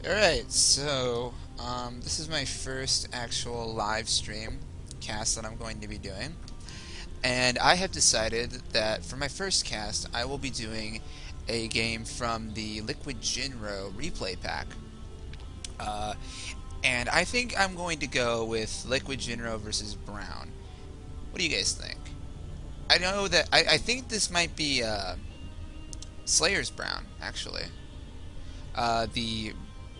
Alright, so this is my first actual live stream cast that I'm going to be doing. And I have decided that for my first cast, I will be doing a game from the Liquid Jinro replay pack. Uh, and I think I'm going to go with Liquid Jinro versus Brown. What do you guys think? I know that I think this might be Slayer's Brown, actually. The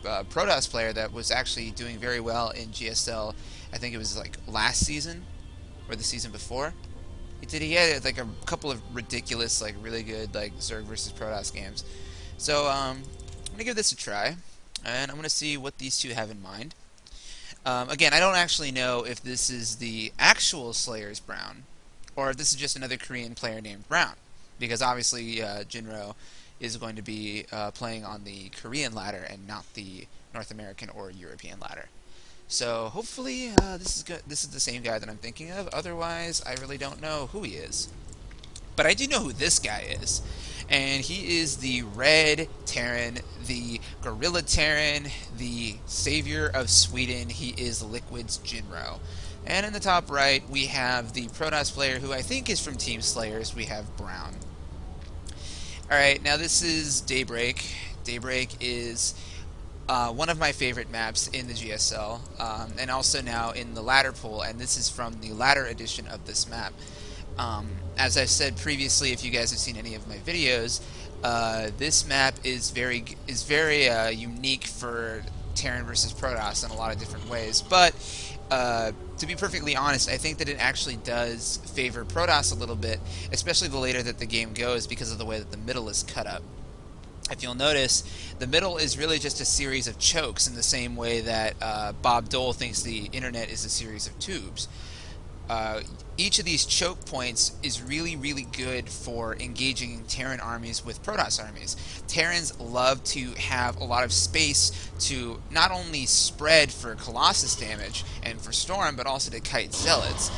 Protoss player that was actually doing very well in GSL. I think it was like last season or the season before. He had like a couple of ridiculous, like really good like Zerg versus Protoss games. So I'm gonna give this a try, and I'm gonna see what these two have in mind. Again, I don't actually know if this is the actual Slayer's Brown, or if this is just another Korean player named Brown, because obviously Jinro is going to be playing on the Korean ladder and not the North American or European ladder. So hopefully this is good. This is the same guy that I'm thinking of. Otherwise, I really don't know who he is. But I do know who this guy is. And he is the Red Terran, the Gorilla Terran, the savior of Sweden. He is Liquid's Jinro. And in the top right, we have the Protoss player who I think is from Team Slayers. We have Brown. Alright, now this is Daybreak. Daybreak is one of my favorite maps in the GSL, and also now in the ladder pool, and this is from the ladder edition of this map. As I've said previously, if you guys have seen any of my videos, this map is very unique for Terran versus Protoss in a lot of different ways, but to be perfectly honest, I think that it actually does favor Protoss a little bit, especially the later that the game goes, because of the way that the middle is cut up. If you'll notice, the middle is really just a series of chokes in the same way that Bob Dole thinks the internet is a series of tubes. Each of these choke points is really good for engaging Terran armies with Protoss armies. Terrans love to have a lot of space to not only spread for Colossus damage and for Storm, but also to kite Zealots.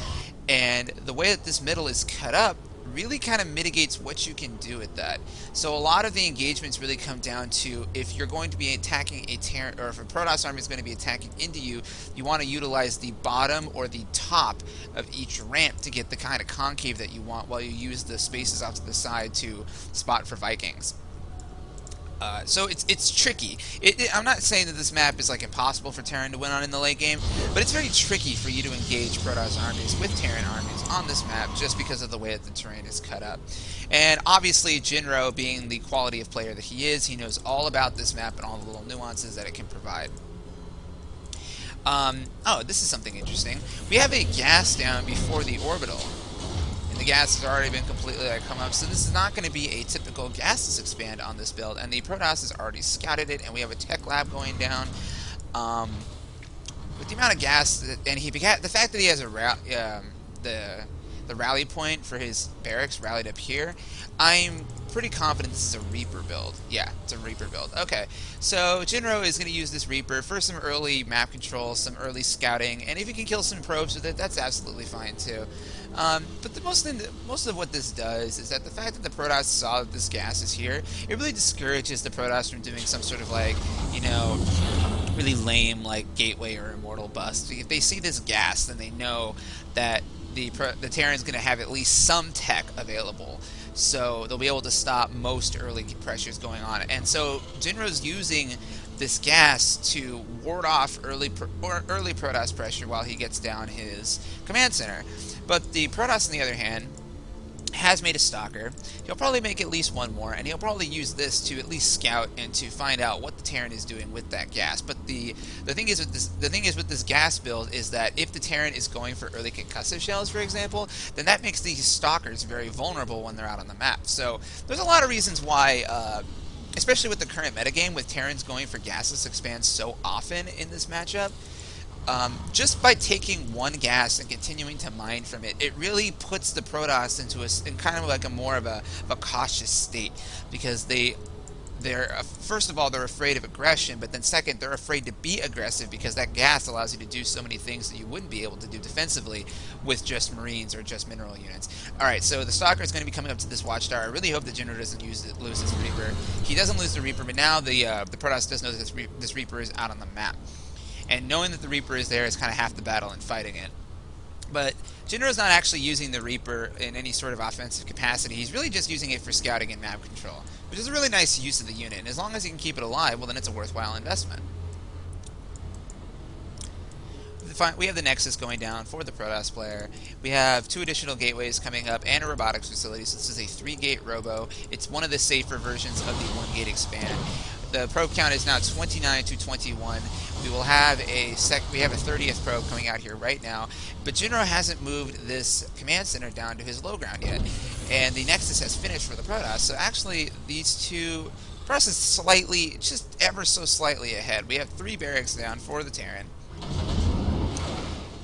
And the way that this middle is cut up really kind of mitigates what you can do with that. So a lot of the engagements really come down to, if you're going to be attacking a Terran, or if a Protoss army is going to be attacking into you, you want to utilize the bottom or the top of each ramp to get the kind of concave that you want, while you use the spaces off to the side to spot for Vikings. So it's tricky. I'm not saying that this map is like impossible for Terran to win on in the late game, but it's very tricky for you to engage Protoss armies with Terran armies on this map just because of the way that the terrain is cut up. And obviously Jinro, being the quality of player that he is, he knows all about this map and all the little nuances that it can provide. Oh, this is something interesting. We have a gas down before the orbital. The gas has already been completely come up, so this is not going to be a typical gases expand on this build, and the Protoss has already scouted it, and we have a tech lab going down. With the amount of gas, and the fact that he has the rally point for his barracks rallied up here, I'm pretty confident this is a Reaper build. Yeah, it's a Reaper build. Okay, so Jinro is going to use this Reaper for some early map control, some early scouting, and if he can kill some probes with it, that's absolutely fine too. But most of what this does is that the fact that the Protoss saw that this gas is here, it really discourages the Protoss from doing some sort of like, you know, really lame like gateway or immortal bust. If they see this gas, then they know that the Terran's going to have at least some tech available, so they'll be able to stop most early pressures going on. And so Jinro's using this gas to ward off early Protoss pressure while he gets down his command center. But the Protoss, on the other hand, has made a stalker. He'll probably make at least one more, and he'll probably use this to at least scout and to find out what the Terran is doing with that gas. But the thing is with this gas build is that if the Terran is going for early concussive shells, for example, then that makes these stalkers very vulnerable when they're out on the map. So there's a lot of reasons why, especially with the current metagame, with Terrans going for gasless expands so often in this matchup, just by taking one gas and continuing to mine from it, it really puts the Protoss in kind of like a more of a cautious state, because they they're first of all, they're afraid of aggression, but then second, they're afraid to be aggressive because that gas allows you to do so many things that you wouldn't be able to do defensively with just Marines or just mineral units. Alright, so the Stalker is going to be coming up to this Watchtower. I really hope that Jinro doesn't lose his Reaper. He doesn't lose the Reaper, but now the Protoss does know that this Reaper is out on the map. And knowing that the Reaper is there is kind of half the battle in fighting it. But Jinro's not actually using the Reaper in any sort of offensive capacity. He's really just using it for scouting and map control, which is a really nice use of the unit. And as long as he can keep it alive, well, then it's a worthwhile investment. We have the Nexus going down for the Protoss player. We have 2 additional gateways coming up and a robotics facility. So this is a 3-gate robo. It's one of the safer versions of the 1-gate expand. The probe count is now 29 to 21. We will have a 30th probe coming out here right now, but Jinro hasn't moved this command center down to his low ground yet, and the Nexus has finished for the Protoss. So actually, these two Protoss is slightly, just ever so slightly ahead. We have 3 barracks down for the Terran,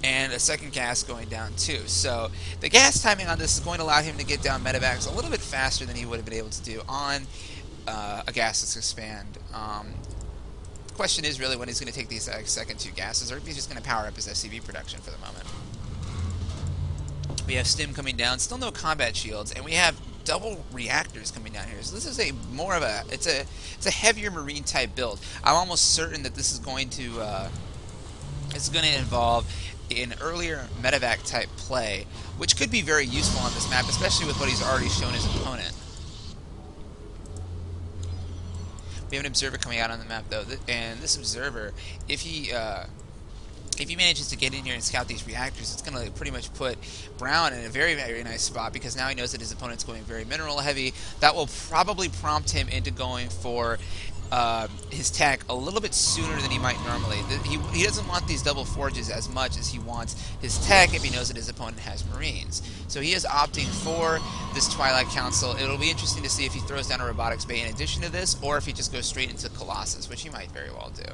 and a second gas going down too. So the gas timing on this is going to allow him to get down medevacs a little bit faster than he would have been able to do on a gasless expand. The question is really when he's going to take these second 2 gases, or if he's just going to power up his SCV production for the moment. We have Stim coming down, still no combat shields, and we have double reactors coming down here. So this is it's a heavier Marine type build. I'm almost certain that this is going to involve an earlier medevac type play, which could be very useful on this map, especially with what he's already shown his opponent. We have an observer coming out on the map though, and this observer, if he manages to get in here and scout these reactors, it's going to pretty much put Brown in a very, very nice spot, because now he knows that his opponent's going very mineral heavy. That will probably prompt him into going for his tech a little bit sooner than he might normally. He doesn't want these double forges as much as he wants his tech if he knows that his opponent has Marines. So he is opting for this Twilight Council. It'll be interesting to see if he throws down a robotics bay in addition to this, or if he just goes straight into Colossus, which he might very well do.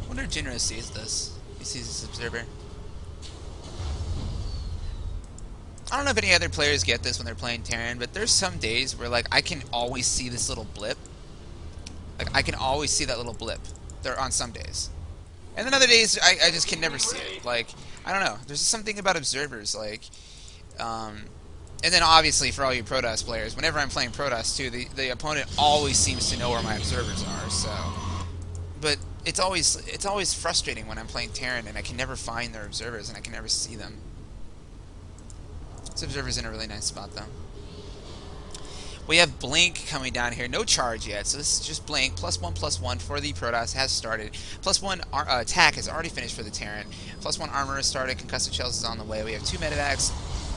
I wonder if Jinro sees this. He sees this observer. I don't know if any other players get this when they're playing Terran, but there's some days where, like, I can always see this little blip. Like, I can always see that little blip. There on some days. And then other days, I just can never see it. Like, I don't know. There's just something about observers, like, and then obviously for all you Protoss players, whenever I'm playing Protoss too, the opponent always seems to know where my observers are, so. But it's always frustrating when I'm playing Terran and I can never find their observers and I can never see them. This observer's in a really nice spot though. We have Blink coming down here. No charge yet, so this is just Blink. +1/+1 for the Protoss has started. +1 attack has already finished for the Terran. +1 armor has started. Concussive shells is on the way. We have 2 medevacs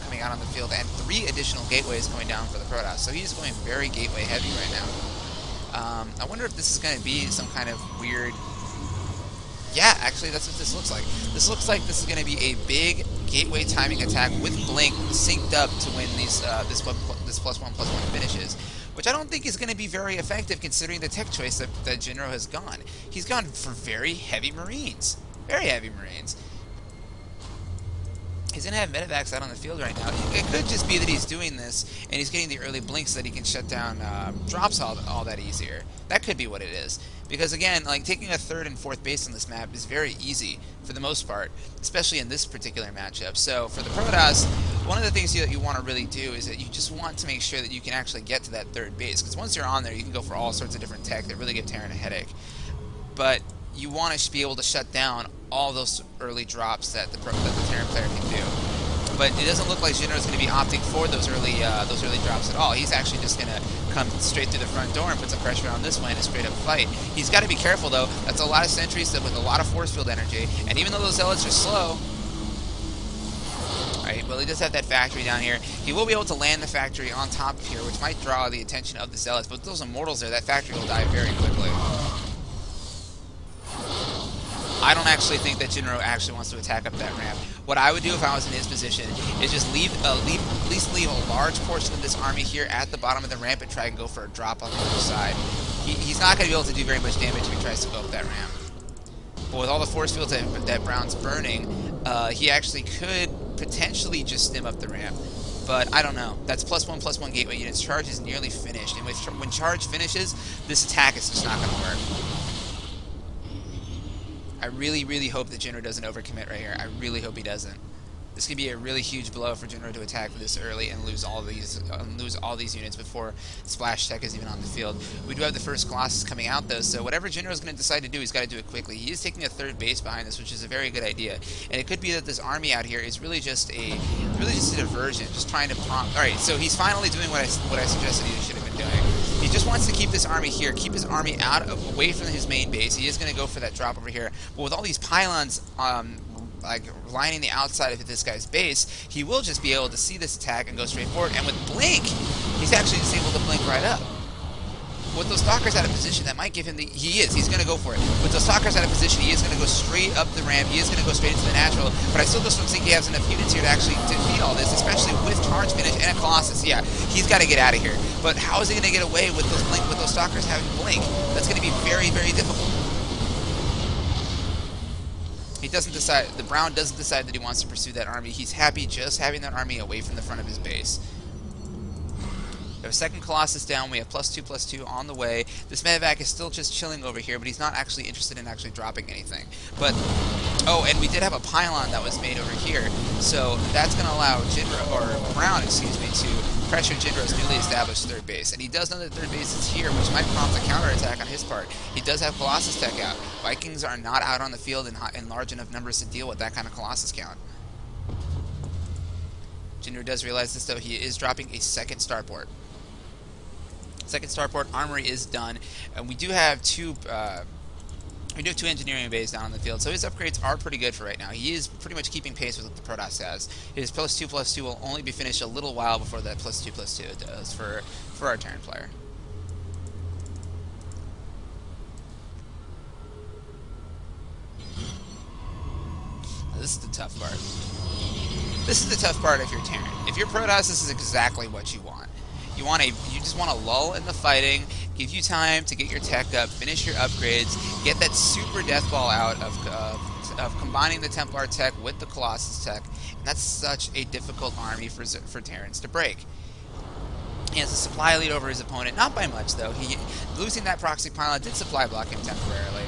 coming out on the field and 3 additional gateways coming down for the Protoss. So he's going very gateway heavy right now. I wonder if this is going to be some kind of weird... Yeah, actually, that's what this looks like. This looks like this is going to be a big gateway timing attack with Blink synced up to win these this +1/+1 finishes, which I don't think is going to be very effective considering the tech choice that Jinro has gone. He's gone for very heavy Marines. Very heavy Marines. He's going to have medevacs out on the field right now. It could just be that he's doing this and he's getting the early blinks so that he can shut down drops all that easier. That could be what it is. Because again, like taking a 3rd and 4th base on this map is very easy for the most part, especially in this particular matchup. So for the Protoss, one of the things that you want to really do is that you just want to make sure that you can actually get to that 3rd base. Because once you're on there, you can go for all sorts of different tech that really give Terran a headache. But you want to be able to shut down all those early drops that the Terran player can do. But it doesn't look like Jinro is going to be opting for those early drops at all. He's actually just going to come straight through the front door and put some pressure on this one in a straight up fight. He's got to be careful though. That's a lot of sentries with a lot of force field energy. And even though those zealots are slow, alright, well he does have that factory down here. He will be able to land the factory on top of here, which might draw the attention of the zealots. But with those immortals there, that factory will die very quickly. I don't actually think that Jinro actually wants to attack up that ramp. What I would do if I was in his position is just at least leave a large portion of this army here at the bottom of the ramp and try and go for a drop on the other side. He's not going to be able to do very much damage if he tries to go up that ramp. But with all the force fields that Brown's burning, he actually could potentially just stim up the ramp. But I don't know. That's +1/+1 gateway units. Charge is nearly finished. And when charge finishes, this attack is just not going to work. I really, really hope that Jinro doesn't overcommit right here. I really hope he doesn't. This could be a really huge blow for Jinro to attack this early and lose all these units before Splash Tech is even on the field. We do have the first Colossus coming out though, so whatever Jinro is going to decide to do, he's got to do it quickly. He is taking a third base behind this, which is a very good idea. And it could be that this army out here is really just a diversion, just trying to prompt. All right, so he's finally doing what I suggested he should have been doing. He just wants to keep this army here, keep his army away from his main base. He is going to go for that drop over here, but with all these pylons like lining the outside of this guy's base, he will just be able to see this attack and go straight forward. And with Blink, he's actually just able to blink right up. With those stalkers out of position, that might give him he's going to go for it. With those stalkers out of position, he is going to go straight up the ramp. He is going to go straight into the natural. But I still don't think he has enough units here to actually defeat all this, especially with charge finish and a Colossus. Yeah, he's got to get out of here. But how is he going to get away with those stalkers having Blink? That's going to be very, very difficult. He doesn't decide. The Brown doesn't decide that he wants to pursue that army. He's happy just having that army away from the front of his base. We have a second Colossus down. We have +2/+2 on the way. This medevac is still just chilling over here, but he's not actually interested in actually dropping anything. But and we did have a pylon that was made over here, so that's going to allow Brown, to pressure Jinro's newly established third base. And he does know that third base is here, which might prompt a counterattack on his part. He does have Colossus Tech out. Vikings are not out on the field in large enough numbers to deal with that kind of Colossus count. Jinro does realize this, though. He is dropping a second starport. Second starport armory is done, and we do have two engineering bays down on the field, so his upgrades are pretty good for right now. He is pretty much keeping pace with what the Protoss has. His +2/+2 will only be finished a little while before that +2/+2 does for our Terran player. Now, this is the tough part. This is the tough part if you're Terran. If you're Protoss, this is exactly what you want. You just want a lull in the fighting, give you time to get your tech up, finish your upgrades, get that super death ball out of combining the Templar tech with the Colossus tech, and that's such a difficult army for Terrans to break. He has a supply lead over his opponent, not by much though. Losing that proxy pylon did supply block him temporarily,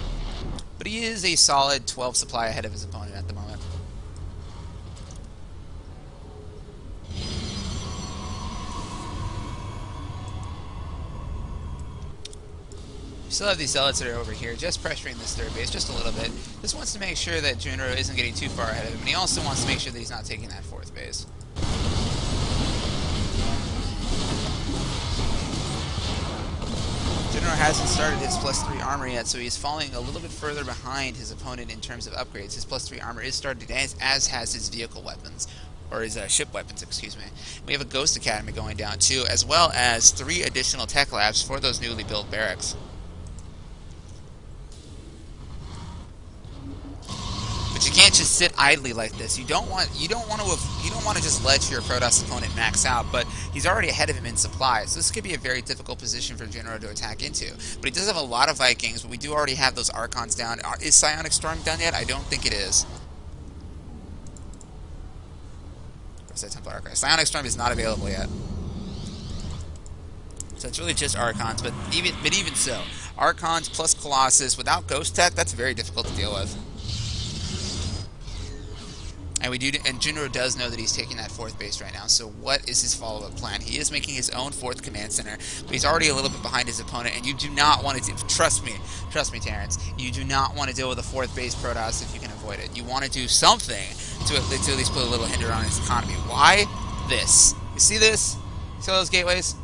but he is a solid 12 supply ahead of his opponent at the moment. Still have these zealots that are over here, just pressuring this third base just a little bit. Just wants to make sure that Jinro isn't getting too far ahead of him, and he also wants to make sure that he's not taking that fourth base. Jinro hasn't started his +3 armor yet, so he's falling a little bit further behind his opponent in terms of upgrades. His +3 armor is started as has his vehicle weapons. Or his ship weapons, excuse me. We have a Ghost Academy going down too, as well as 3 additional tech labs for those newly built barracks. But you can't just sit idly like this. You don't want to just let your Protoss opponent max out. But he's already ahead of him in supply, so this could be a very difficult position for Jinro to attack into. But he does have a lot of Vikings. But we do already have those Archons down. Is Psionic Storm done yet? I don't think it is. Where's that Templar Archon? Psionic Storm is not available yet. So it's really just Archons. But even so, Archons plus Colossus without Ghost Tech, that's very difficult to deal with. And Jinro does know that he's taking that fourth base right now, so what is his follow-up plan? He is making his own fourth command center, but he's already a little bit behind his opponent, and you do not want to trust me, Terrans, you do not want to deal with a fourth base Protoss if you can avoid it. You want to do something to at least put a little hinder on his economy. Why? This. You see this? See all those gateways?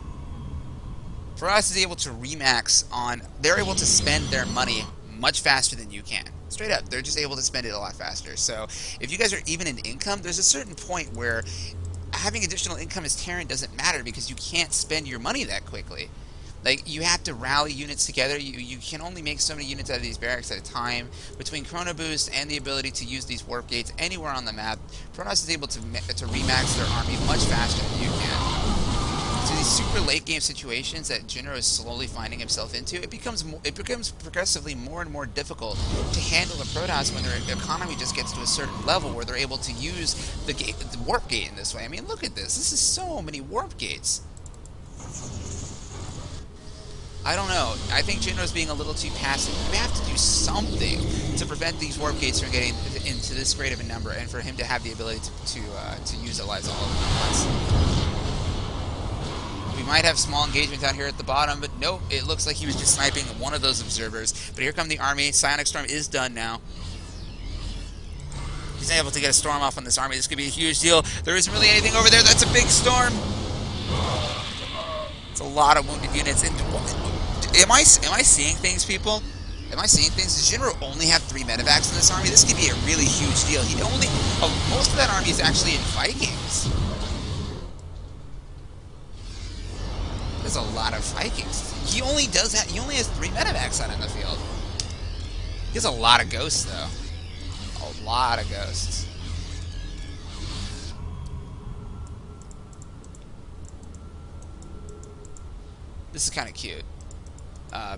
Protoss is able to remax on, they're able to spend their money much faster than you can. Straight up, they're just able to spend it a lot faster. So if you guys are even in income, there's a certain point where having additional income as Terran doesn't matter because you can't spend your money that quickly. Like, you have to rally units together. You can only make so many units out of these barracks at a time. Between Chrono Boost and the ability to use these warp gates anywhere on the map, Protoss is able to remax their army much faster than you can. to these super late game situations that Jinro is slowly finding himself into, it becomes progressively more and more difficult to handle the Protoss when their economy just gets to a certain level where they're able to use the warp gate in this way. I mean, look at this. This is so many warp gates. I don't know. I think Jinro's being a little too passive. We have to do something to prevent these warp gates from getting into this great of a number, and for him to have the ability to utilize all of them at once. We might have small engagement down here at the bottom, but nope. It looks like he was just sniping one of those observers. But here come the army. Psionic Storm is done now. He's able to get a storm off on this army. This could be a huge deal. There isn't really anything over there. That's a big storm. It's a lot of wounded units. And am I seeing things, people? Am I seeing things? Does Jinro only have 3 medevacs in this army? This could be a really huge deal. Most of that army is actually in Vikings. There's a lot of Vikings. He only has 3 medevacs out in the field. He has a lot of ghosts, though. A lot of ghosts. This is kind of cute.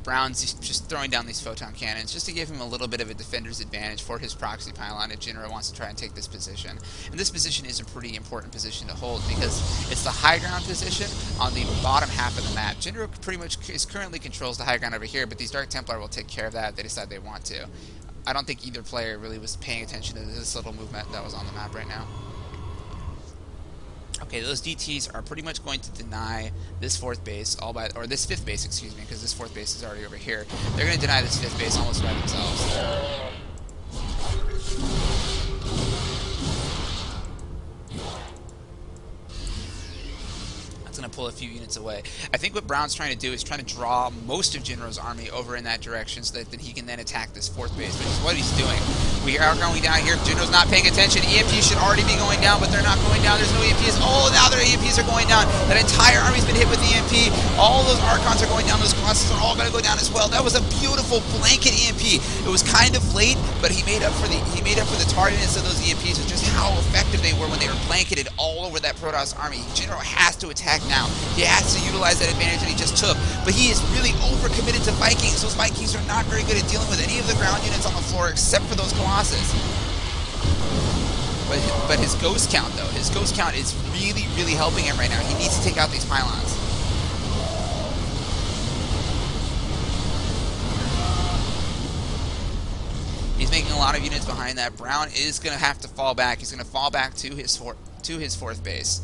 Brown's just throwing down these photon cannons just to give him a little bit of a defender's advantage for his proxy pylon if Jinro wants to try and take this position. And this position is a pretty important position to hold because it's the high ground position on the bottom half of the map. Jinro pretty much currently controls the high ground over here, but these Dark Templar will take care of that if they decide they want to. I don't think either player really was paying attention to this little movement that was on the map right now. Okay, those DTs are pretty much going to deny this 4th base, or this 5th base, excuse me, because this 4th base is already over here. They're going to deny this 5th base almost by themselves. That's going to pull a few units away. I think what Brown's trying to do is trying to draw most of Jinro's army over in that direction so that he can then attack this 4th base, which is what he's doing. We are going down here. Jinro's not paying attention. EMPs should already be going down, but they're not going down. There's no EMPs. Oh, now their EMPs are going down. That entire army's been hit with EMP. All those Archons are going down. Those Colossus are all going to go down as well. That was a beautiful blanket EMP. It was kind of late, but he made up for the tardiness of those EMPs with just how effective they were when they were blanketed all over that Protoss army. Jinro has to attack now. He has to utilize that advantage that he just took, but he is really overcommitted to Vikings. Those Vikings are not very good at dealing with any of the ground units on the floor except for those Colossus. But his ghost count, though, his ghost count is really, really helping him right now. He needs to take out these pylons. He's making a lot of units behind that. Brown is going to have to fall back. He's going to fall back to his 4th base.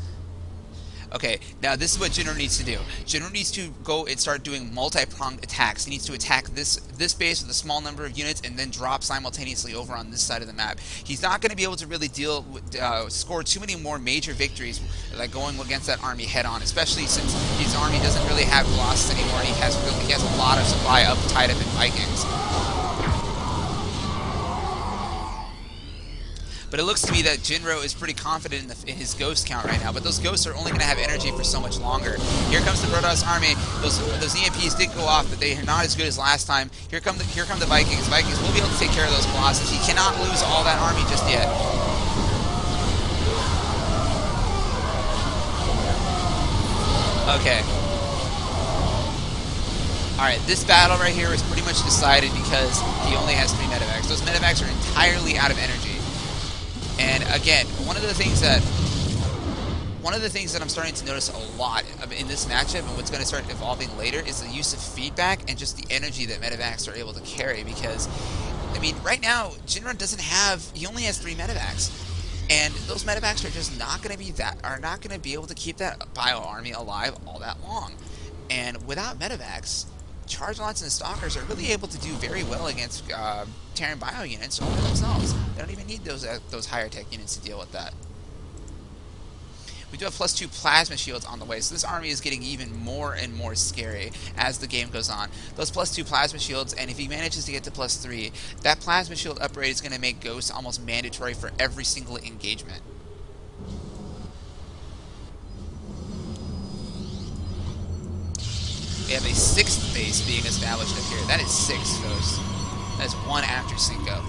Okay, now this is what Jinro needs to do. Jinro needs to go and start doing multi-pronged attacks. He needs to attack this base with a small number of units and then drop simultaneously over on this side of the map. He's not going to be able to really score too many more major victories like going against that army head-on, especially since his army doesn't really have Colossus anymore and he has a lot of supply tied up in Vikings. But it looks to me that Jinro is pretty confident in his ghost count right now, but those ghosts are only going to have energy for so much longer. Here comes the Protoss army. Those EMPs did go off, but they are not as good as last time. Here come the Vikings. Vikings will be able to take care of those Colossus. He cannot lose all that army just yet. Okay. Alright, this battle right here is pretty much decided because he only has 3 medevacs. Those medevacs are entirely out of energy. And again, one of the things that I'm starting to notice a lot in this matchup and what's going to start evolving later is the use of feedback and just the energy that medevacs are able to carry. Because, I mean, right now, Jinro he only has 3 medevacs. And those medevacs are just not going to be able to keep that bio army alive all that long. And without medevacs, Charge Lots and Stalkers are really able to do very well against Terran bio units over themselves. They don't even need those higher tech units to deal with that. We do have +2 plasma shields on the way, so this army is getting even more and more scary as the game goes on. Those +2 plasma shields, and if he manages to get to +3, that plasma shield upgrade is going to make Ghosts almost mandatory for every single engagement. We have a 6th base being established up here. That is 6 Ghosts. That is 1 after Cinco.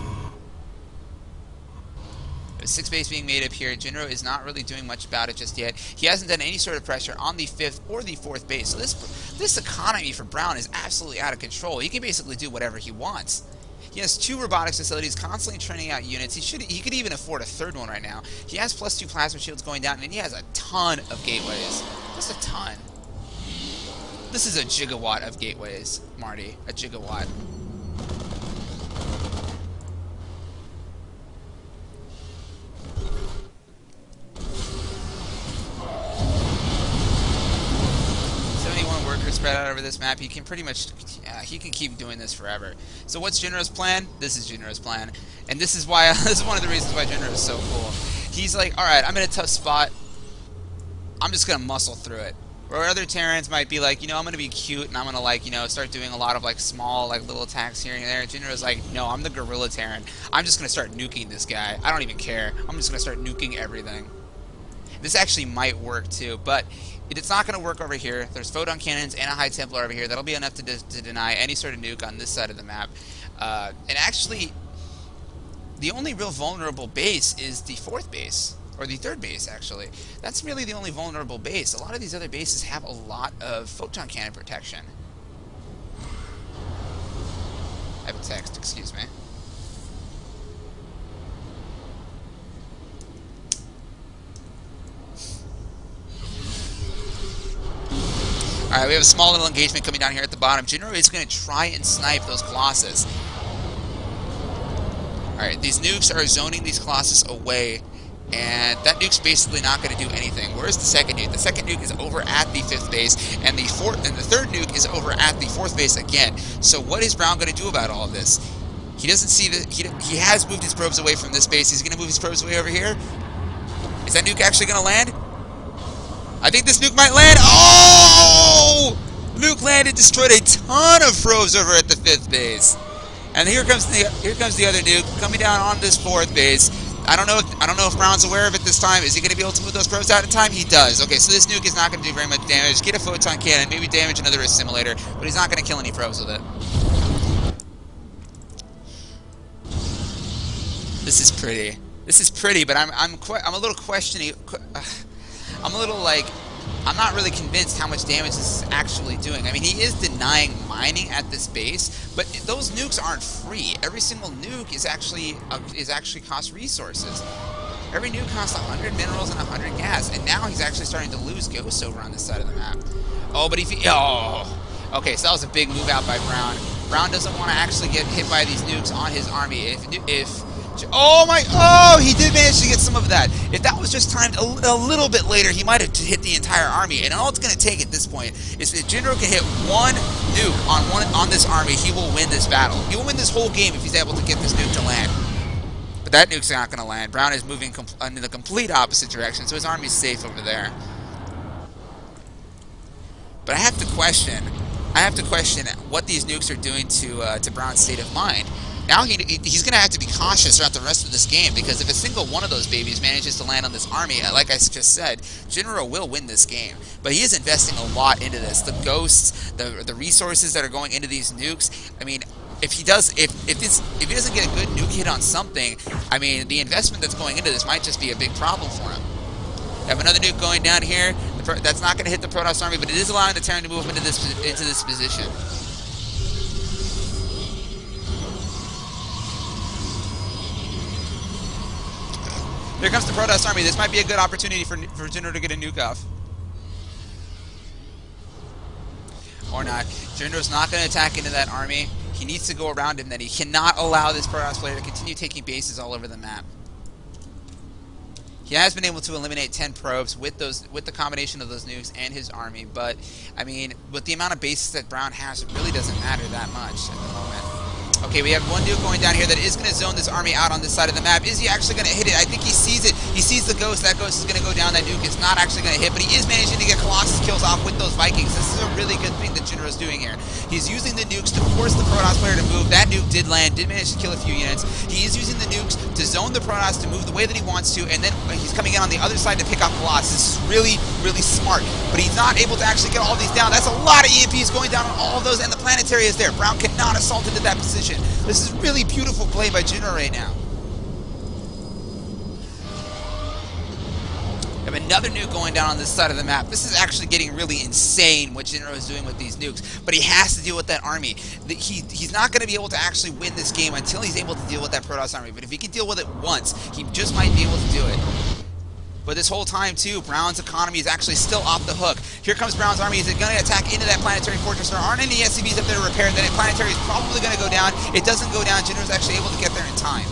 6 base being made up here. Jinro is not really doing much about it just yet. He hasn't done any sort of pressure on the 5th or the 4th base. So this economy for Brown is absolutely out of control. He can basically do whatever he wants. He has 2 robotics facilities constantly churning out units. He could even afford a 3rd one right now. He has +2 plasma shields going down, and he has a ton of gateways. Just a ton. This is a gigawatt of gateways, Marty. A gigawatt. Workers spread out over this map. He can pretty much, he can keep doing this forever. So what's Jinro's plan? This is Jinro's plan, and this is why this is one of the reasons why Jinro is so cool. He's like, all right, I'm in a tough spot. I'm just gonna muscle through it. Where other Terrans might be like, you know, I'm gonna be cute and I'm gonna like, you know, start doing a lot of like small, like little attacks here and there. Jinro's like, no, I'm the gorilla Terran. I'm just gonna start nuking this guy. I don't even care. I'm just gonna start nuking everything. This actually might work too, but it's not going to work over here. There's photon cannons and a high Templar over here. That'll be enough to deny any sort of nuke on this side of the map. And actually, the only real vulnerable base is the 4th base, or the 3rd base, actually. That's really the only vulnerable base. A lot of these other bases have a lot of photon cannon protection. I have a text, excuse me. Alright, we have a small little engagement coming down here at the bottom. Jinro is going to try and snipe those Colossus. Alright, these nukes are zoning these Colossus away, and that nuke's basically not going to do anything. Where's the 2nd nuke? The 2nd nuke is over at the 5th base, and the 3rd nuke is over at the 4th base again. So what is Brown going to do about all of this? He doesn't see that he has moved his probes away from this base. He's going to move his probes away over here. Is that nuke actually going to land? I think this nuke might land. Oh! Nuke landed, destroyed a ton of probes over at the 5th base. And here comes the other nuke coming down on this 4th base. I don't know if Brown's aware of it this time. Is he going to be able to move those probes out in time? He does. Okay, so this nuke is not going to do very much damage. Get a photon cannon, maybe damage another assimilator, but he's not going to kill any probes with it. This is pretty. This is pretty, but I'm a little questioning. I'm a little like, I'm not really convinced how much damage this is actually doing. I mean, he is denying mining at this base, but those nukes aren't free. Every single nuke is actually cost resources. Every nuke costs 100 minerals and 100 gas, and now he's actually starting to lose ghosts over on this side of the map. Oh, but okay, so that was a big move out by Brown. Brown doesn't want to actually get hit by these nukes on his army. He did manage to get some of that. If that was just timed a little bit later, he might have hit the entire army. And all it's going to take at this point is if Jinro can hit one nuke on this army, he will win this battle. He will win this whole game if he's able to get this nuke to land. But that nuke's not going to land. Brown is moving in the complete opposite direction, so his army's safe over there. But I have to question what these nukes are doing to Brown's state of mind. Now he's going to have to be cautious throughout the rest of this game, because if a single one of those babies manages to land on this army, like I just said, Jinro will win this game. But he is investing a lot into this. The ghosts, the resources that are going into these nukes. I mean, if he doesn't get a good nuke hit on something, I mean, the investment that's going into this might just be a big problem for him. We have another nuke going down here. That's not going to hit the Protoss army, but it is allowing the Terran to move into this position. Here comes the Protoss army. This might be a good opportunity for Jinro to get a nuke off. Or not. Jinro's not going to attack into that army. He needs to go around him. Then he cannot allow this Protoss player to continue taking bases all over the map. He has been able to eliminate 10 probes with the combination of those nukes and his army, but I mean, with the amount of bases that Brown has, it really doesn't matter that much at the moment. Okay, we have one nuke going down here that is going to zone this army out on this side of the map. Is he actually going to hit it? I think he sees it. He sees the ghost. That ghost is going to go down. That nuke is not actually going to hit, but he is managing to get Colossus kills off with those Vikings. This is a really good thing that Jinro's doing here. He's using the nukes to force the Protoss player to move. That nuke did land, did manage to kill a few units. He is using the nukes to zone the Protoss to move the way that he wants to, and then he's coming in on the other side to pick off Colossus. This is really, really smart, but he's not able to actually get all these down. That's a lot of EMPs going down on all of those, and the planetary is there. Brown cannot assault into that position. This is really beautiful play by Jinro right now. have another nuke going down on this side of the map. This is actually getting really insane what Jinro is doing with these nukes, but he has to deal with that army. He's not going to be able to actually win this game until he's able to deal with that Protoss army, but if he can deal with it once, he just might be able to do it. But this whole time, too, Brown's economy is actually still off the hook. Here comes Brown's army. Is it going to attack into that planetary fortress? There aren't any SCVs up there to repair. Then planetary is probably going to go down. It doesn't go down. Jinro's actually able to get there in time.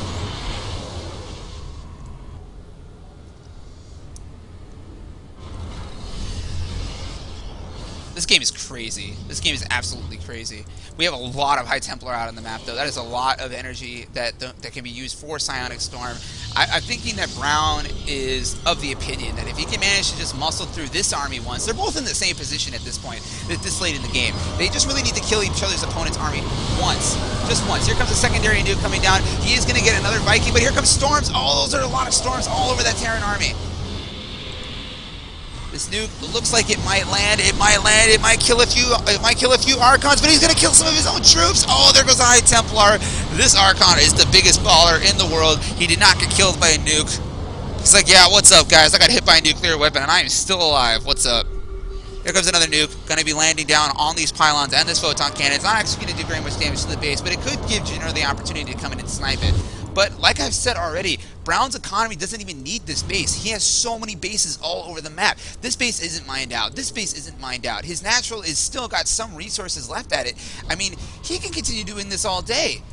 This game is crazy. This game is absolutely crazy. We have a lot of High Templar out on the map, though. That is a lot of energy that can be used for Psionic Storm. I'm thinking that Brown is of the opinion that if he can manage to just muscle through this army once, they're both in the same position at this point, this late in the game. They just really need to kill each other's opponent's army once. Just once. Here comes a secondary nuke coming down. He is going to get another Viking, but here comes storms. Oh, those are a lot of storms all over that Terran army. This nuke looks like it might land. It might land. It might kill a few. It might kill a few Archons, but he's gonna kill some of his own troops. Oh, there goes the High Templar. This Archon is the biggest baller in the world. He did not get killed by a nuke. He's like, yeah, what's up, guys? I got hit by a nuclear weapon, and I am still alive. What's up? Here comes another nuke. Gonna be landing down on these pylons and this photon cannon. It's not actually gonna do very much damage to the base, but it could give Jinro the opportunity to come in and snipe it. But like I've said already, Brown's economy doesn't even need this base. He has so many bases all over the map. This base isn't mined out. This base isn't mined out. His natural is still got some resources left at it. I mean, he can continue doing this all day.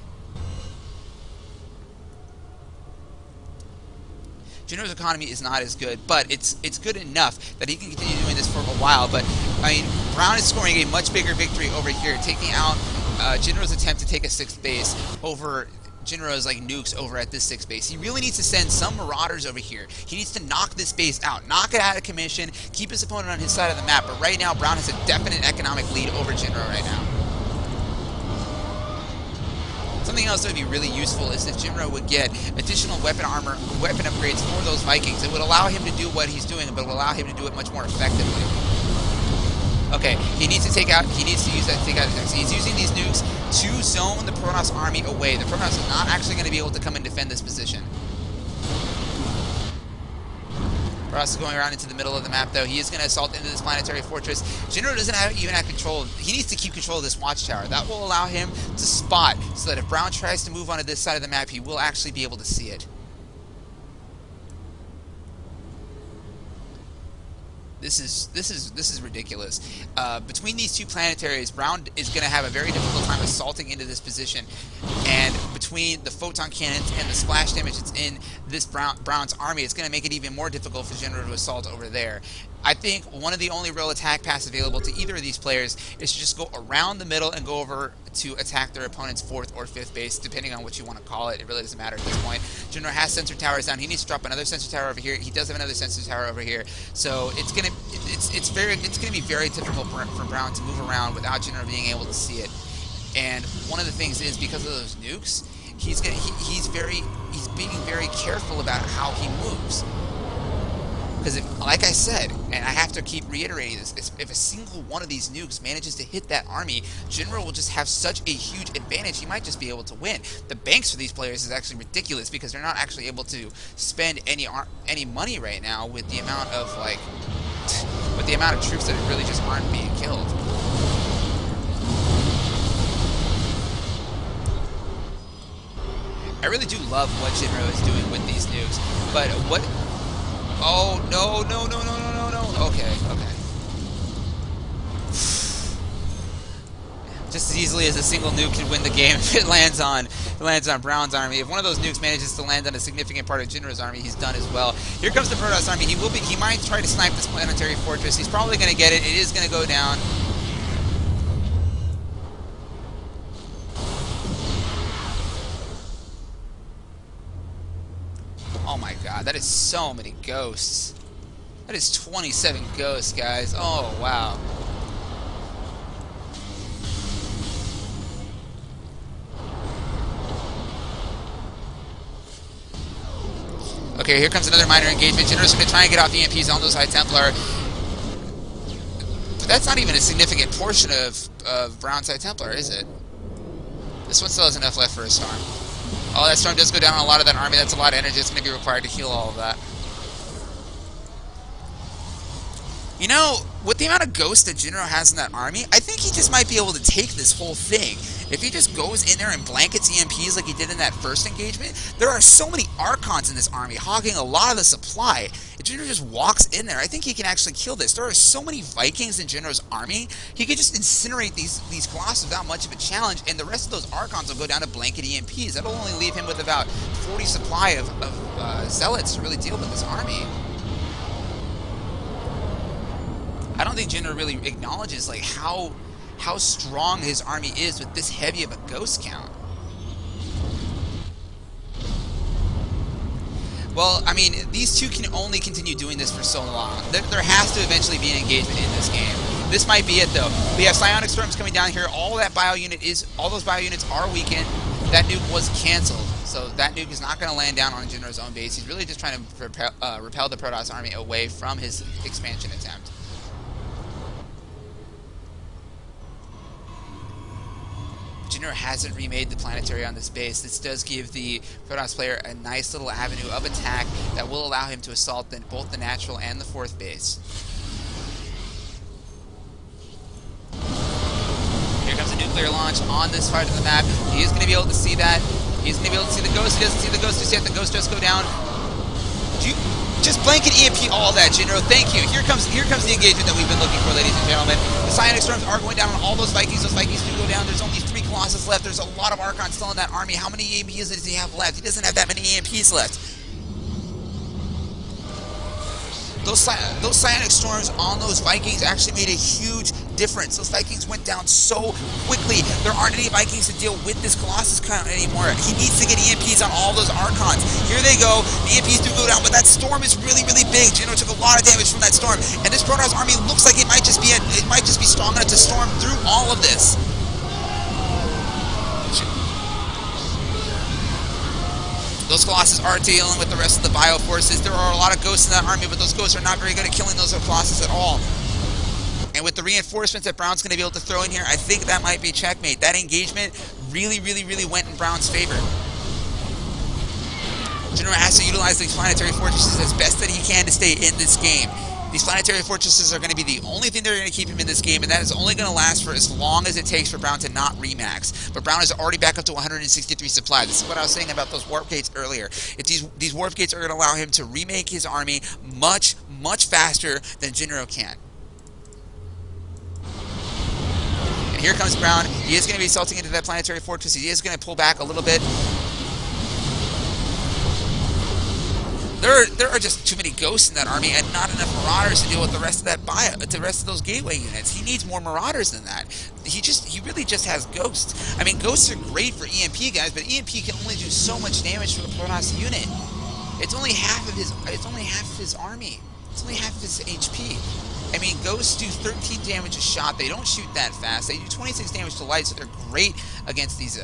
Jinro's economy is not as good, but it's good enough that he can continue doing this for a while. But, I mean, Brown is scoring a much bigger victory over here, taking out Jinro's attempt to take a 6th base over Jinro's like nukes over at this 6th base. He really needs to send some marauders over here. He needs to knock this base out, knock it out of commission, keep his opponent on his side of the map. But right now, Brown has a definite economic lead over Jinro right now. Something else that would be really useful is if Jinro would get additional weapon upgrades for those Vikings. It would allow him to do what he's doing, but it would allow him to do it much more effectively. Okay, he needs to use that to take out. He's using these nukes to zone the Protoss army away. The Protoss is not actually going to be able to come and defend this position. Protoss is going around into the middle of the map, though. He is going to assault into this planetary fortress. Jinro doesn't even have control. He needs to keep control of this watchtower. That will allow him to spot, so that if Brown tries to move onto this side of the map, he will actually be able to see it. This is ridiculous. Between these two planetaries, Brown is going to have a very difficult time assaulting into this position. And between the photon cannons and the splash damage that's in this Brown's army, it's going to make it even more difficult for Jinro to assault over there. I think one of the only real attack paths available to either of these players is to just go around the middle and go over to attack their opponent's 4th or 5th base, depending on what you want to call it. It really doesn't matter at this point. Jinro has sensor towers down. He needs to drop another sensor tower over here. He does have another sensor tower over here. So it's gonna be very difficult for Brown to move around without Jinro being able to see it. And one of the things is, because of those nukes, he's being very careful about how he moves. Because, like I said, and I have to keep reiterating this, if a single one of these nukes manages to hit that army, Jinro will just have such a huge advantage, he might just be able to win. The banks for these players is actually ridiculous, because they're not actually able to spend any money right now with the amount of, troops that really just aren't being killed. I really do love what Jinro is doing with these nukes, but what... Oh, no. Okay. Just as easily as a single nuke can win the game if it lands on Brown's army. If one of those nukes manages to land on a significant part of Jinro's army, he's done as well. Here comes the Protoss army. He might try to snipe this planetary fortress. He's probably going to get it. It is going to go down. Oh my god, that is so many ghosts. That is 27 ghosts, guys. Oh, wow. Okay, here comes another minor engagement. Jinro's going to try and get off the EMPs on those High Templar. But that's not even a significant portion of Brown's High Templar, is it? This one still has enough left for a storm. Oh, that storm does go down on a lot of that army. That's a lot of energy that's going to be required to heal all of that. You know, with the amount of ghosts that Jinro has in that army, I think he just might be able to take this whole thing. If he just goes in there and blankets EMPs like he did in that first engagement, there are so many Archons in this army, hogging a lot of the supply. If Jinro just walks in there, I think he can actually kill this. There are so many Vikings in Jinro's army, he could just incinerate these Colossus without much of a challenge, and the rest of those Archons will go down to blanket EMPs. That'll only leave him with about 40 supply of Zealots to really deal with this army. I don't think Jinro really acknowledges like how strong his army is with this heavy of a ghost count. Well, I mean, these two can only continue doing this for so long. There has to eventually be an engagement in this game. This might be it though. We have Psionic Storms coming down here. All those bio units are weakened. That nuke was canceled, so that nuke is not going to land down on Jinro's own base. He's really just trying to repel the Protoss army away from his expansion attempt. Jinro hasn't remade the planetary on this base. This does give the Protoss player a nice little avenue of attack that will allow him to assault both the natural and the fourth base. Here comes a nuclear launch on this part of the map. He is going to be able to see that. He's going to be able to see the ghost. He doesn't see the ghost just yet. The ghost does go down. Just blanket EMP all that, Jinro. Thank you. Here comes the engagement that we've been looking for, ladies and gentlemen. The Psionic Storms are going down on all those Vikings. Those Vikings do go down. There's only 3 Colossus left. There's a lot of Archons still in that army. How many EMPs does he have left? He doesn't have that many EMPs left. Those Psionic Storms on those Vikings actually made a huge difference. Those Vikings went down so quickly. There aren't any Vikings to deal with this Colossus count anymore. He needs to get EMPs on all those Archons. Here they go. The EMPs do go down, but that storm is really, really big. Jinro took a lot of damage from that storm, and this Protoss army looks like it might just be strong enough to storm through all of this. Those Colossus are dealing with the rest of the bio forces. There are a lot of ghosts in that army, but those ghosts are not very good at killing those Colossus at all. And with the reinforcements that Brown's going to be able to throw in here, I think that might be checkmate. That engagement really, really, really went in Brown's favor. Jinro has to utilize these planetary fortresses as best that he can to stay in this game. These planetary fortresses are going to be the only thing that are going to keep him in this game, and that is only going to last for as long as it takes for Brown to not remax. But Brown is already back up to 163 supply. This is what I was saying about those warp gates earlier. If these warp gates are going to allow him to remake his army much, much faster than Jinro can. And here comes Brown. He is going to be assaulting into that planetary fortress. He is going to pull back a little bit. There are just too many ghosts in that army and not enough Marauders to deal with the rest of those gateway units. He needs more Marauders than that. He really just has ghosts. I mean, ghosts are great for EMP guys, but EMP can only do so much damage to a Protoss unit. It's only half of his army. It's only half of his HP. I mean, ghosts do 13 damage a shot. They don't shoot that fast. They do 26 damage to light, so they're great against these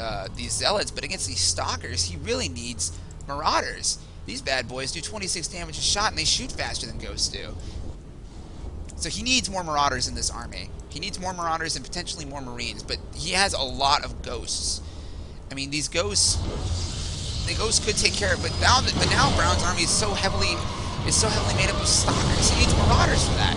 zealots. But against these stalkers, he really needs Marauders. These bad boys do 26 damage a shot, and they shoot faster than ghosts do. So he needs more Marauders in this army. He needs more Marauders and potentially more Marines, but he has a lot of ghosts. I mean, the ghosts could take care of it, but now Brown's army is so heavily made up of stalkers. He needs Marauders for that.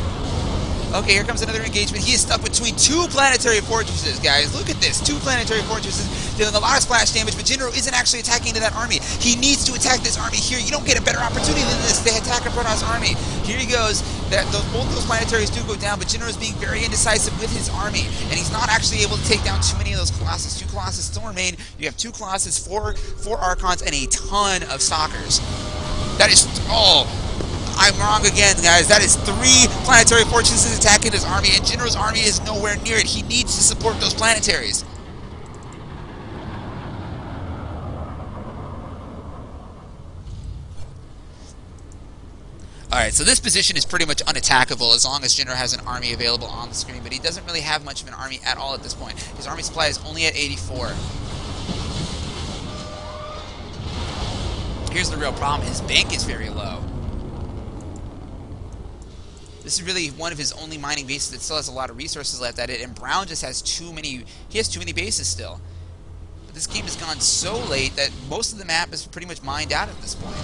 Okay, here comes another engagement. He is stuck between 2 planetary fortresses, guys. Look at this. 2 planetary fortresses dealing a lot of splash damage, but Jinro isn't actually attacking into that army. He needs to attack this army here. You don't get a better opportunity than this. They attack a Protoss army. Here he goes. Both those planetaries do go down, but Jinro is being very indecisive with his army, and he's not actually able to take down too many of those Colossus. 2 Colossus still remain. You have 2 Colossus, 4 Archons, and a ton of Stalkers. That is... Oh... I'm wrong again, guys. That is 3 planetary fortresses attacking his army, and Jinro's army is nowhere near it. He needs to support those planetaries. Alright, so this position is pretty much unattackable as long as Jinro has an army available on the screen, but he doesn't really have much of an army at all at this point. His army supply is only at 84. Here's the real problem. His bank is very low. This is really one of his only mining bases that still has a lot of resources left at it, and Brown just has too many bases still. But this game has gone so late that most of the map is pretty much mined out at this point.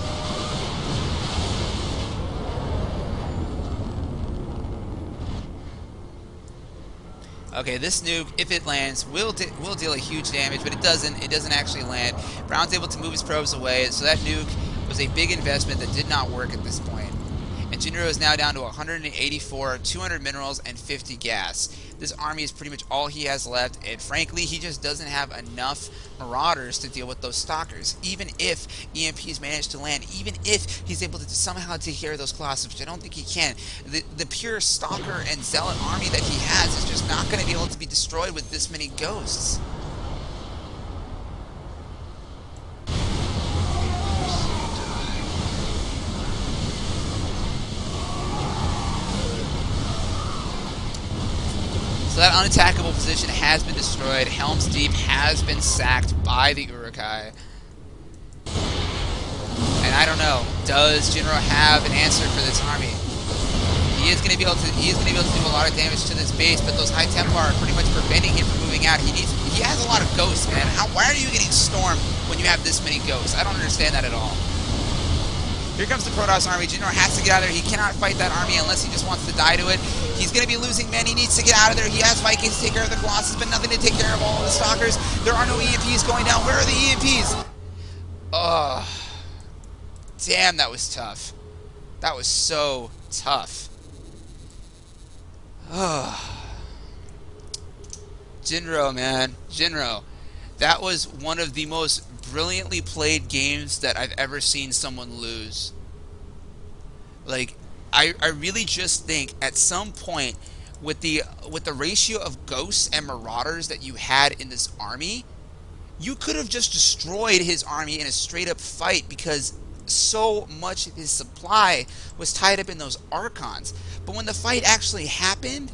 Okay, this nuke, if it lands, will deal a huge damage, but it doesn't. It doesn't actually land. Brown's able to move his probes away, so that nuke was a big investment that did not work at this point. And Jinro is now down to 184, 200 minerals, and 50 gas. This army is pretty much all he has left, and frankly, he just doesn't have enough marauders to deal with those stalkers. Even if EMPs manage to land, even if he's able to somehow take care of those colossus, which I don't think he can, the pure stalker and zealot army that he has is just not going to be able to be destroyed with this many ghosts. So that unattackable position has been destroyed. Helm's Deep has been sacked by the Urukai. And I don't know, does Jinro have an answer for this army? He is going to be able to do a lot of damage to this base, but those High Templar are pretty much preventing him from moving out. He has a lot of ghosts, man. Why are you getting stormed when you have this many ghosts? I don't understand that at all. Here comes the Protoss army. Jinro has to get out of there. He cannot fight that army unless he just wants to die to it. He's going to be losing men. He needs to get out of there. He has Vikings to take care of the Colossus, but nothing to take care of all of the Stalkers. There are no EMPs going down. Where are the EMPs? Oh, damn, that was tough. That was so tough. Oh. Jinro, man. Jinro. That was one of the most brilliantly played games that I've ever seen someone lose. Like, I really just think at some point with the ratio of ghosts and marauders that you had in this army, you could have just destroyed his army in a straight up fight because so much of his supply was tied up in those archons. But when the fight actually happened,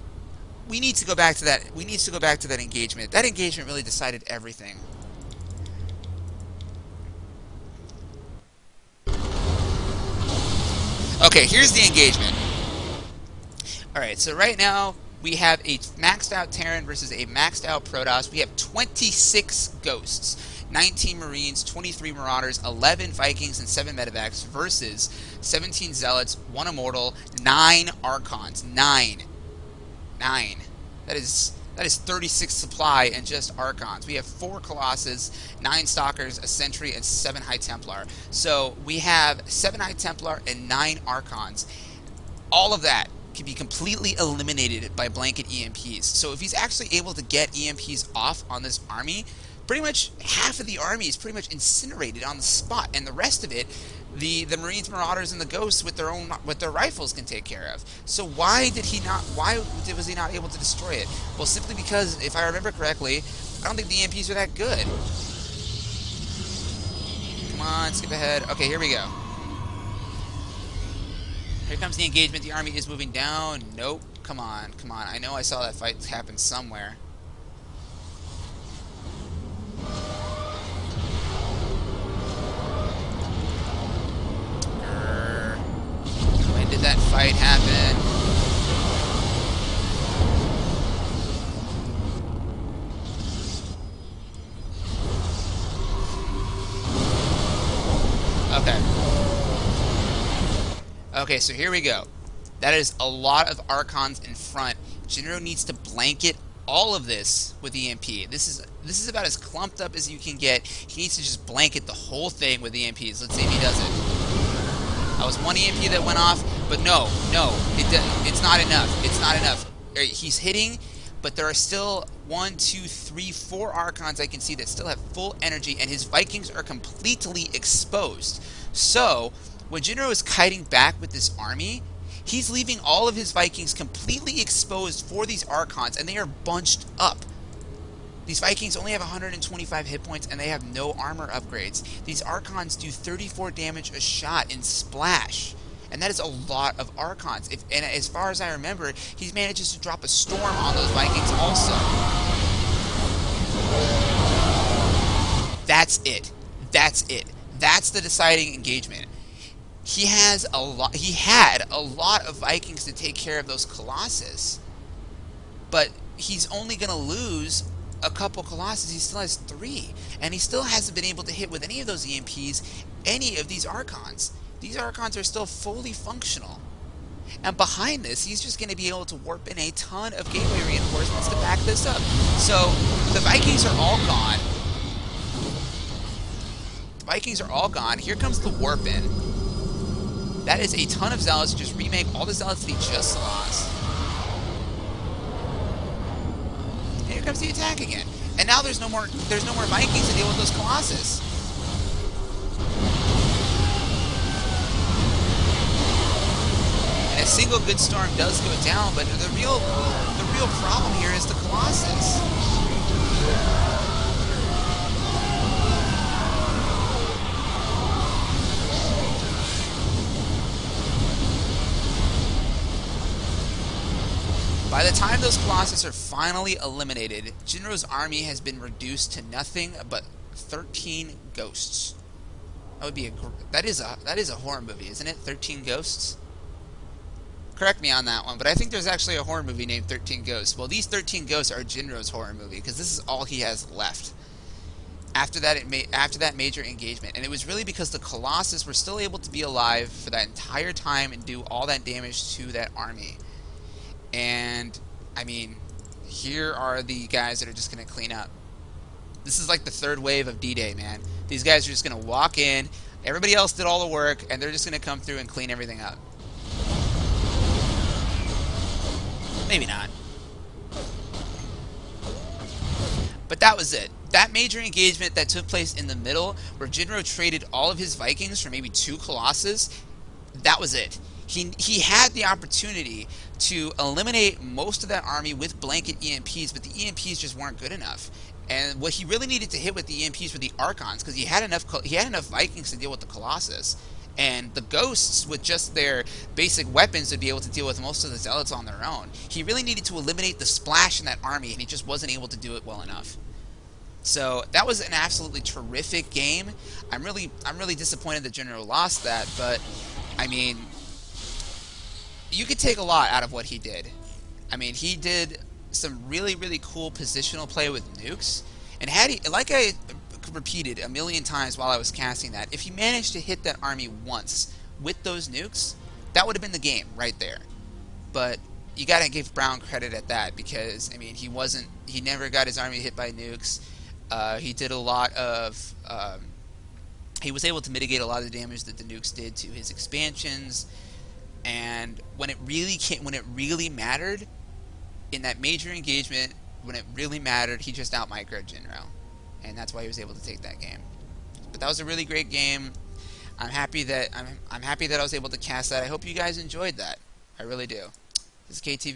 we need to go back to that. We need to go back to that engagement. That engagement really decided everything. Okay, here's the engagement. Alright, so right now we have a maxed out Terran versus a maxed out Protoss. We have 26 ghosts, 19 Marines, 23 Marauders, 11 Vikings, and 7 Medevacs versus 17 Zealots, 1 Immortal, 9 Archons. 9. That is 36 supply and just Archons. We have 4 Colossus, 9 Stalkers, a Sentry, and 7 High Templar. So we have 7 High Templar and 9 Archons. All of that can be completely eliminated by blanket EMPs. So if he's actually able to get EMPs off on this army, pretty much half of the army is pretty much incinerated on the spot, and the rest of it, the Marines, Marauders, and the Ghosts with their rifles can take care of. So why was he not able to destroy it? Well, simply because, if I remember correctly, I don't think the EMPs are that good. Come on, skip ahead. Okay, here we go. Here comes the engagement. The army is moving down. Nope. Come on, come on. I know I saw that fight happen somewhere. When did that fight happen? Okay, so here we go. That is a lot of Archons in front. Jinro needs to blanket all of this with EMP. This is about as clumped up as you can get. He needs to just blanket the whole thing with EMPs. Let's see if he does it. That was one EMP that went off, but no, it's not enough. It's not enough. He's hitting, but there are still 1, 2, 3, 4 Archons I can see that still have full energy, and his Vikings are completely exposed. So when Jinro is kiting back with this army, he's leaving all of his Vikings completely exposed for these Archons, and they are bunched up. These Vikings only have 125 hit points, and they have no armor upgrades. These Archons do 34 damage a shot in splash, and that is a lot of Archons. And as far as I remember, he manages to drop a storm on those Vikings also. That's it. That's it. That's the deciding engagement. He had a lot of Vikings to take care of those Colossus, but he's only going to lose a couple Colossus. He still has 3, and he still hasn't been able to hit with any of those EMPs any of these Archons. These Archons are still fully functional. And behind this, he's just going to be able to warp in a ton of gateway reinforcements to back this up. So the Vikings are all gone. The Vikings are all gone. Here comes the warp in. That is a ton of zealots. Just remake all the zealots that he just lost. And here comes the attack again. And now there's no more Vikings to deal with those Colossus. And a single good storm does go down, but the real problem here is the Colossus. By the time those Colossus are finally eliminated, Jinro's army has been reduced to nothing but 13 ghosts. That is a horror movie, isn't it? 13 Ghosts? Correct me on that one, but I think there's actually a horror movie named 13 Ghosts. Well, these 13 Ghosts are Jinro's horror movie, because this is all he has left. After that major engagement, and it was really because the Colossus were still able to be alive for that entire time and do all that damage to that army. And, I mean, here are the guys that are just going to clean up. This is like the third wave of D-Day, man. These guys are just going to walk in, everybody else did all the work, and they're just going to come through and clean everything up. Maybe not. But that was it. That major engagement that took place in the middle, where Jinro traded all of his Vikings for maybe 2 Colossus, that was it. He had the opportunity to eliminate most of that army with blanket EMPs, but the EMPs just weren't good enough. And what he really needed to hit with the EMPs were the Archons, because he had enough Vikings to deal with the Colossus. And the Ghosts, with just their basic weapons, would be able to deal with most of the Zealots on their own. He really needed to eliminate the splash in that army, and he just wasn't able to do it well enough. So that was an absolutely terrific game. I'm really disappointed that Jinro lost that, but I mean, you could take a lot out of what he did. I mean, he did some really cool positional play with nukes, and had he, like I repeated a million times while I was casting that, if he managed to hit that army once with those nukes, that would have been the game right there. But you gotta give Brown credit at that, because I mean, he never got his army hit by nukes. He did a lot of he was able to mitigate a lot of the damage that the nukes did to his expansions. And when it really mattered, in that major engagement, when it really mattered, he just out-microed Jinro. And that's why he was able to take that game. But that was a really great game. I'm happy that I was able to cast that. I hope you guys enjoyed that. I really do. This is KT Vindicast.